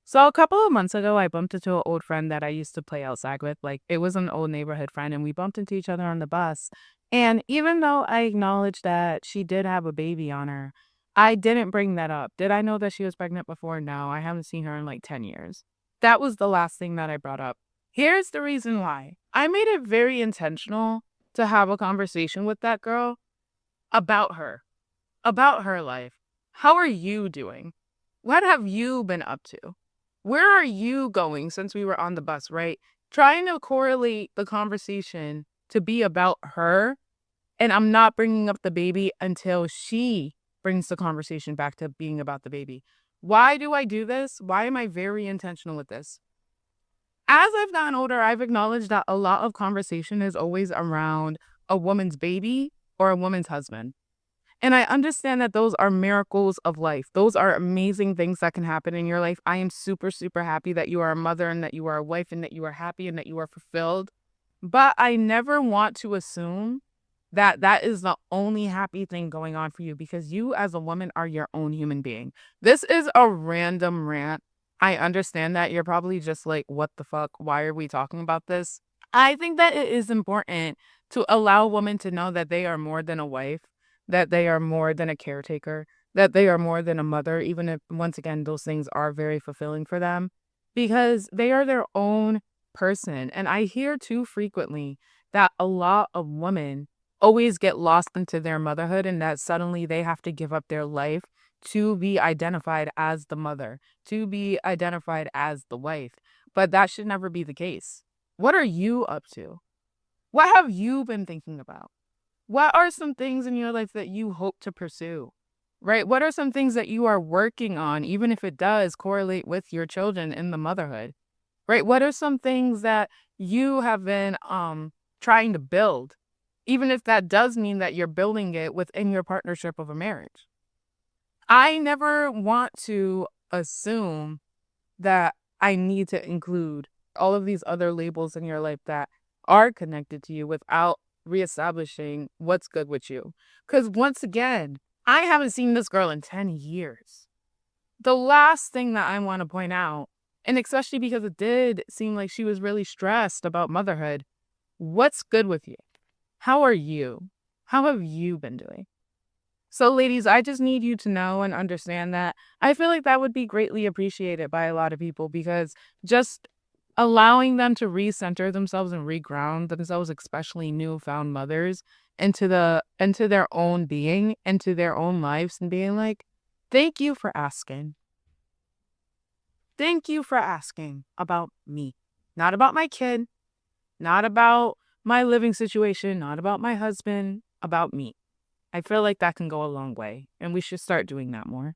So a couple of months ago, I bumped into an old friend that I used to play outside with. Like it was an old neighborhood friend, and we bumped into each other on the bus. And even though I acknowledged that she did have a baby on her, I didn't bring that up. Did I know that she was pregnant before? No, I haven't seen her in like 10 years. That was the last thing that I brought up. Here's the reason why. I made it very intentional to have a conversation with that girl about her, about her life. How are you doing? What have you been up to? Where are you going since we were on the bus, right? Trying to correlate the conversation to be about her. And I'm not bringing up the baby until she brings the conversation back to being about the baby. Why do I do this? Why am I very intentional with this? As I've gotten older, I've acknowledged that a lot of conversation is always around a woman's baby or a woman's husband. And I understand that those are miracles of life. Those are amazing things that can happen in your life. I am super, super happy that you are a mother and that you are a wife and that you are happy and that you are fulfilled. But I never want to assume that that is the only happy thing going on for you because you as a woman are your own human being. This is a random rant. I understand that you're probably just like, what the fuck? Why are we talking about this? I think that it is important to allow women to know that they are more than a wife, that they are more than a caretaker, that they are more than a mother, even if, once again, those things are very fulfilling for them because they are their own person. And I hear too frequently that a lot of women always get lost into their motherhood and that suddenly they have to give up their life to be identified as the mother, to be identified as the wife. But that should never be the case. What are you up to? What have you been thinking about? What are some things in your life that you hope to pursue? Right? What are some things that you are working on, even if it does correlate with your children in the motherhood? Right? What are some things that you have been trying to build, even if that does mean that you're building it within your partnership of a marriage? I never want to assume that I need to include all of these other labels in your life that are connected to you without reestablishing what's good with you. Because once again, I haven't seen this girl in 10 years. The last thing that I want to point out, and especially because it did seem like she was really stressed about motherhood, what's good with you? How are you? How have you been doing? So, ladies, I just need you to know and understand that I feel like that would be greatly appreciated by a lot of people because just allowing them to recenter themselves and reground themselves, especially newfound mothers, into their own being, into their own lives, and being like, "Thank you for asking. Thank you for asking about me, not about my kid, not about my living situation, not about my husband, about me." I feel like that can go a long way, and we should start doing that more.